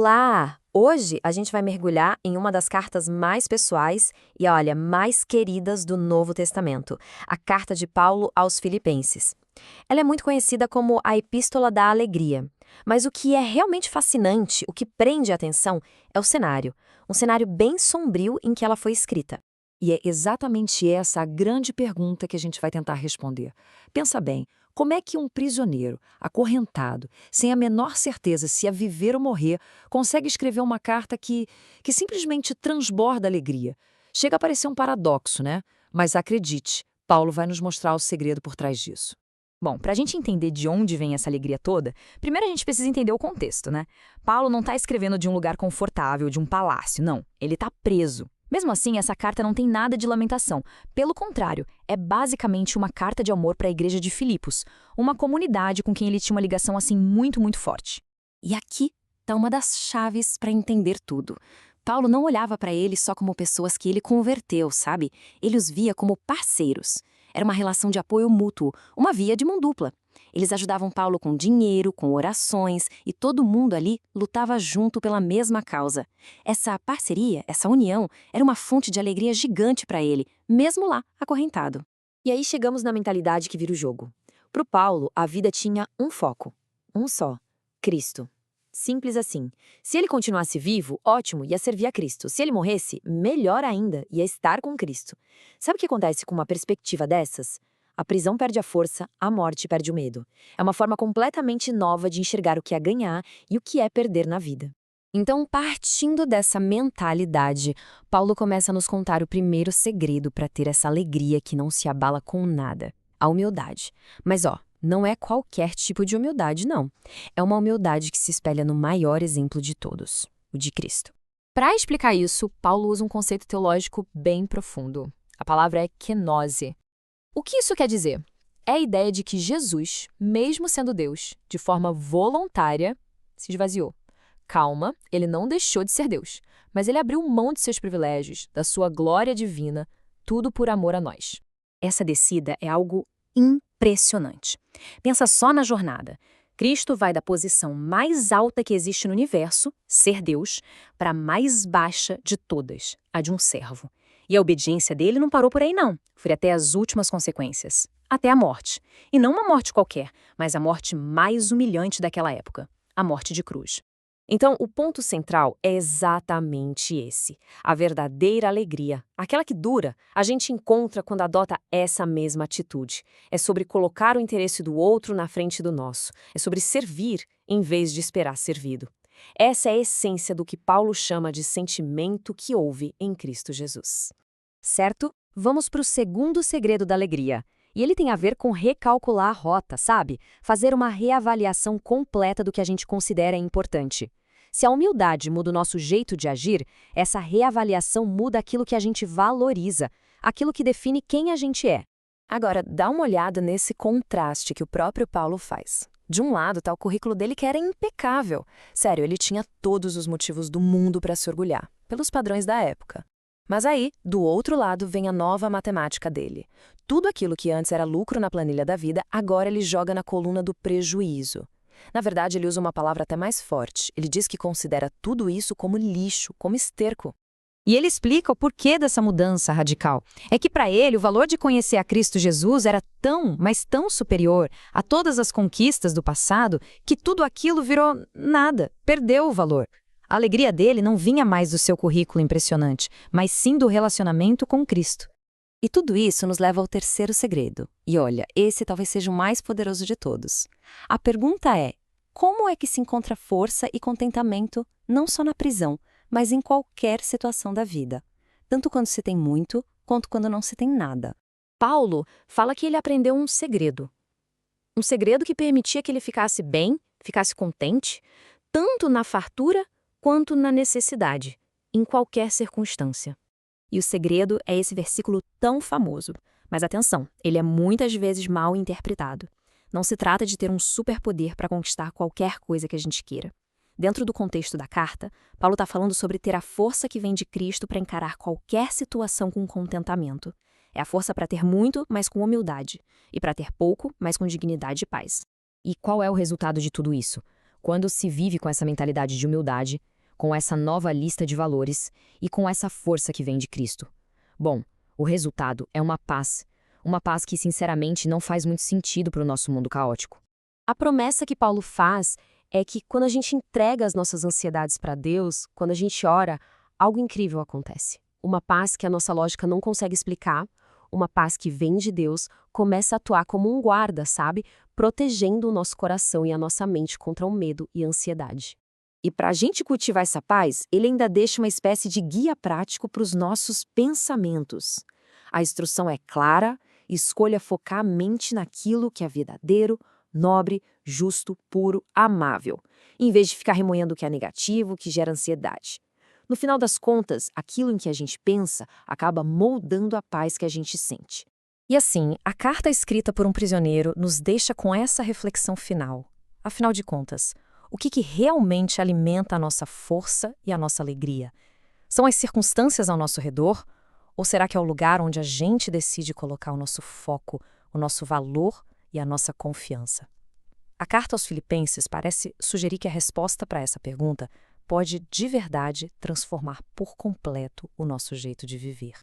Olá! Hoje a gente vai mergulhar em uma das cartas mais pessoais e, olha, mais queridas do Novo Testamento, a carta de Paulo aos Filipenses. Ela é muito conhecida como a Epístola da Alegria, mas o que é realmente fascinante, o que prende a atenção, é o cenário. Um cenário bem sombrio em que ela foi escrita. E é exatamente essa a grande pergunta que a gente vai tentar responder. Pensa bem, como é que um prisioneiro, acorrentado, sem a menor certeza se ia viver ou morrer, consegue escrever uma carta que simplesmente transborda alegria? Chega a parecer um paradoxo, né? Mas acredite, Paulo vai nos mostrar o segredo por trás disso. Bom, para a gente entender de onde vem essa alegria toda, primeiro a gente precisa entender o contexto, né? Paulo não está escrevendo de um lugar confortável, de um palácio, não. Ele está preso. Mesmo assim, essa carta não tem nada de lamentação. Pelo contrário, é basicamente uma carta de amor para a igreja de Filipos, uma comunidade com quem ele tinha uma ligação assim muito, muito forte. E aqui está uma das chaves para entender tudo. Paulo não olhava para eles só como pessoas que ele converteu, sabe? Ele os via como parceiros. Era uma relação de apoio mútuo, uma via de mão dupla. Eles ajudavam Paulo com dinheiro, com orações, e todo mundo ali lutava junto pela mesma causa. Essa parceria, essa união, era uma fonte de alegria gigante para ele, mesmo lá, acorrentado. E aí chegamos na mentalidade que vira o jogo. Para o Paulo, a vida tinha um foco, um só: Cristo. Simples assim. Se ele continuasse vivo, ótimo, ia servir a Cristo. Se ele morresse, melhor ainda, ia estar com Cristo. Sabe o que acontece com uma perspectiva dessas? A prisão perde a força, a morte perde o medo. É uma forma completamente nova de enxergar o que é ganhar e o que é perder na vida. Então, partindo dessa mentalidade, Paulo começa a nos contar o primeiro segredo para ter essa alegria que não se abala com nada: a humildade. Mas não é qualquer tipo de humildade, não. É uma humildade que se espelha no maior exemplo de todos, o de Cristo. Para explicar isso, Paulo usa um conceito teológico bem profundo. A palavra é kenose. O que isso quer dizer? É a ideia de que Jesus, mesmo sendo Deus, de forma voluntária, se esvaziou. Calma, ele não deixou de ser Deus, mas ele abriu mão de seus privilégios, da sua glória divina, tudo por amor a nós. Essa descida é algo impressionante. Pensa só na jornada. Cristo vai da posição mais alta que existe no universo, ser Deus, para a mais baixa de todas, a de um servo. E a obediência dele não parou por aí, não. Foi até as últimas consequências, até a morte. E não uma morte qualquer, mas a morte mais humilhante daquela época, a morte de cruz. Então, o ponto central é exatamente esse: a verdadeira alegria, aquela que dura, a gente encontra quando adota essa mesma atitude. É sobre colocar o interesse do outro na frente do nosso. É sobre servir em vez de esperar servido. Essa é a essência do que Paulo chama de sentimento que houve em Cristo Jesus. Certo? Vamos para o segundo segredo da alegria. E ele tem a ver com recalcular a rota, sabe? Fazer uma reavaliação completa do que a gente considera importante. Se a humildade muda o nosso jeito de agir, essa reavaliação muda aquilo que a gente valoriza, aquilo que define quem a gente é. Agora, dá uma olhada nesse contraste que o próprio Paulo faz. De um lado está o currículo dele, que era impecável. Sério, ele tinha todos os motivos do mundo para se orgulhar, pelos padrões da época. Mas aí, do outro lado, vem a nova matemática dele. Tudo aquilo que antes era lucro na planilha da vida, agora ele joga na coluna do prejuízo. Na verdade, ele usa uma palavra até mais forte. Ele diz que considera tudo isso como lixo, como esterco. E ele explica o porquê dessa mudança radical. É que para ele o valor de conhecer a Cristo Jesus era tão, mas tão superior a todas as conquistas do passado, que tudo aquilo virou nada, perdeu o valor. A alegria dele não vinha mais do seu currículo impressionante, mas sim do relacionamento com Cristo. E tudo isso nos leva ao terceiro segredo. E olha, esse talvez seja o mais poderoso de todos. A pergunta é: como é que se encontra força e contentamento não só na prisão, mas em qualquer situação da vida? Tanto quando se tem muito, quanto quando não se tem nada. Paulo fala que ele aprendeu um segredo. Um segredo que permitia que ele ficasse bem, ficasse contente, tanto na fartura quanto na necessidade, em qualquer circunstância. E o segredo é esse versículo tão famoso. Mas atenção, ele é muitas vezes mal interpretado. Não se trata de ter um superpoder para conquistar qualquer coisa que a gente queira. Dentro do contexto da carta, Paulo está falando sobre ter a força que vem de Cristo para encarar qualquer situação com contentamento. É a força para ter muito, mas com humildade. E para ter pouco, mas com dignidade e paz. E qual é o resultado de tudo isso? Quando se vive com essa mentalidade de humildade, com essa nova lista de valores e com essa força que vem de Cristo. Bom, o resultado é uma paz que sinceramente não faz muito sentido para o nosso mundo caótico. A promessa que Paulo faz é que quando a gente entrega as nossas ansiedades para Deus, quando a gente ora, algo incrível acontece. Uma paz que a nossa lógica não consegue explicar, uma paz que vem de Deus, começa a atuar como um guarda, sabe? Protegendo o nosso coração e a nossa mente contra o medo e a ansiedade. E para a gente cultivar essa paz, ele ainda deixa uma espécie de guia prático para os nossos pensamentos. A instrução é clara, escolha focar a mente naquilo que é verdadeiro, nobre, justo, puro, amável, em vez de ficar remoendo o que é negativo, que gera ansiedade. No final das contas, aquilo em que a gente pensa acaba moldando a paz que a gente sente. E assim, a carta escrita por um prisioneiro nos deixa com essa reflexão final. Afinal de contas, o que realmente alimenta a nossa força e a nossa alegria? São as circunstâncias ao nosso redor? Ou será que é o lugar onde a gente decide colocar o nosso foco, o nosso valor e a nossa confiança? A carta aos Filipenses parece sugerir que a resposta para essa pergunta pode, de verdade, transformar por completo o nosso jeito de viver.